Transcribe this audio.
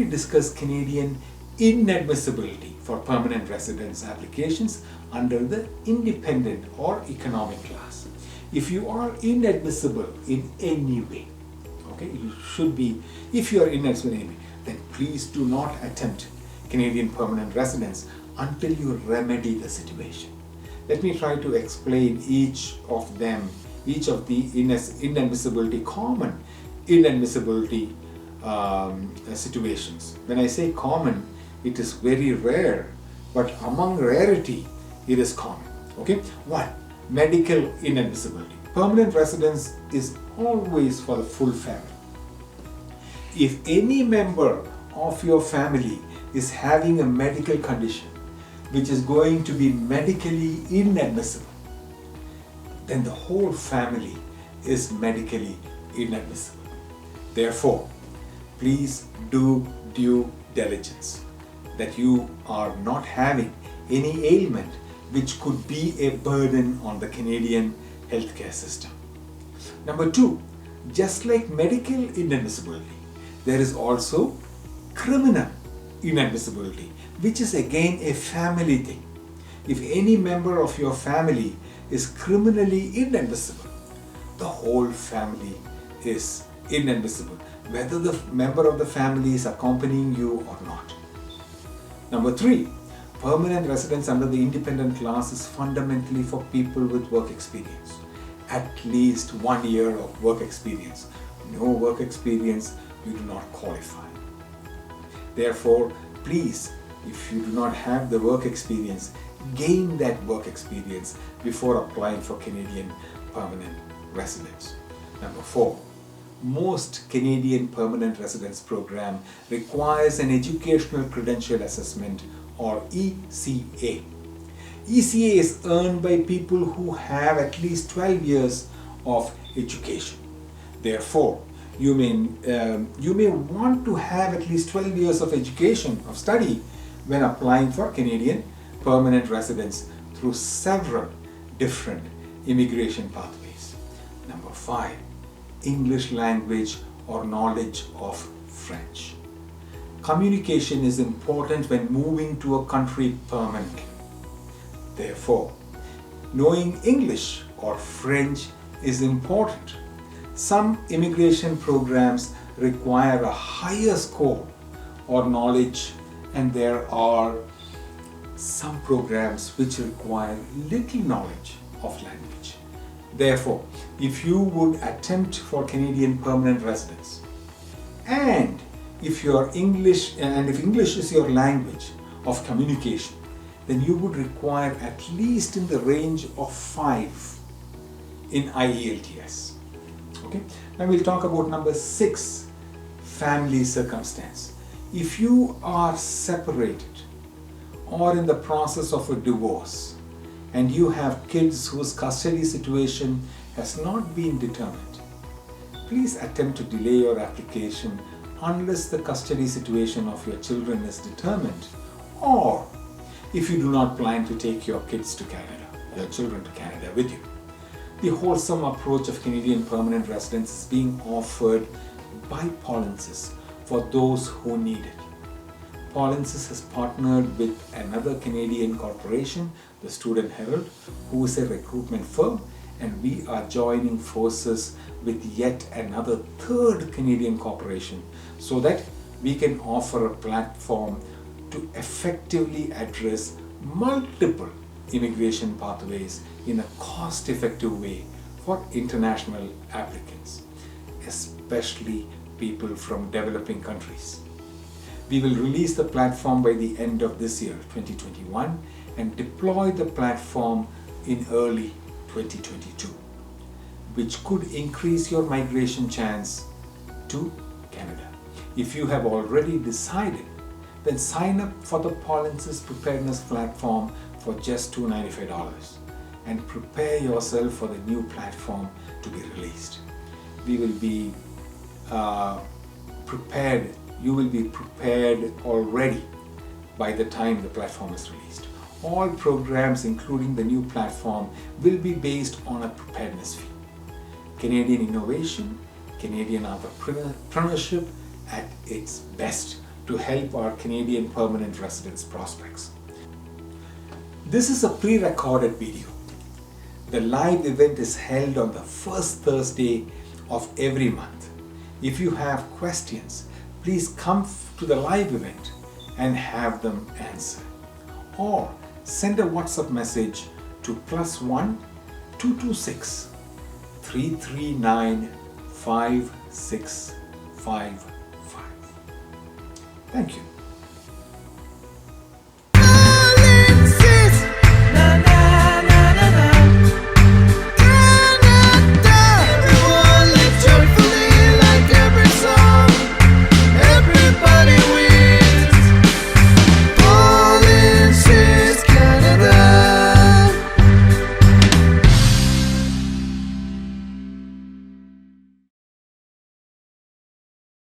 we discuss Canadian inadmissibility for permanent residence applications under the independent or economic class. If you are inadmissible in any way, okay, you should be, if you are inadmissible in any way, then please do not attempt Canadian permanent residence until you remedy the situation. Let me try to explain each of them, each of the inadmissibility, common inadmissibility situations. When I say common, it is very rare, but among rarity, it is common. Okay? 1. Medical inadmissibility. Permanent residence is always for the full family. If any member of your family is having a medical condition which is going to be medically inadmissible, then the whole family is medically inadmissible. Therefore, please do due diligence that you are not having any ailment which could be a burden on the Canadian healthcare system. Number 2, just like medical inadmissibility, there is also criminal inadmissibility, which is again a family thing. If any member of your family is criminally inadmissible, the whole family is inadmissible, whether the member of the family is accompanying you or not. Number 3, permanent residence under the independent class is fundamentally for people with work experience. At least 1 year of work experience. No work experience, you do not qualify. Therefore, please, if you do not have the work experience, gain that work experience before applying for Canadian permanent residence. Number 4, most Canadian permanent residence program requires an educational credential assessment or ECA. ECA is earned by people who have at least 12 years of education. Therefore, you may want to have at least 12 years of education, of study, when applying for Canadian permanent residence through several different immigration pathways. Number 5, English language or knowledge of French. Communication is important when moving to a country permanently. Therefore, knowing English or French is important. Some immigration programs require a higher score or knowledge, and there are some programs which require little knowledge of language. Therefore, if you would attempt for Canadian permanent residence, and if English is your language of communication, then you would require at least in the range of 5 in IELTS. Okay? Now we'll talk about number 6, family circumstance. If you are separated or in the process of a divorce and you have kids whose custody situation has not been determined, please attempt to delay your application unless the custody situation of your children is determined, or if you do not plan to take your kids to Canada, your children to Canada with you. The wholesome approach of Canadian permanent residence is being offered by Paulinsis for those who need it. Paulinsis has partnered with another Canadian corporation, the Student Herald, who is a recruitment firm, and we are joining forces with yet another third Canadian corporation so that we can offer a platform to effectively address multiple immigration pathways in a cost-effective way for international applicants, especially people from developing countries. We will release the platform by the end of this year, 2021, and deploy the platform in early 2022, which could increase your migration chance to Canada. If you have already decided, then sign up for the Paulinsis Preparedness Platform for just $295 and prepare yourself for the new platform to be released. We will be prepared. You will be prepared already by the time the platform is released. All programs, including the new platform, will be based on a preparedness fee. Canadian innovation, Canadian entrepreneurship at its best to help our Canadian permanent residence prospects. This is a pre-recorded video. The live event is held on the first Thursday of every month. If you have questions, please come to the live event and have them answered. Or send a WhatsApp message to +1 226 339 5655. Thank you.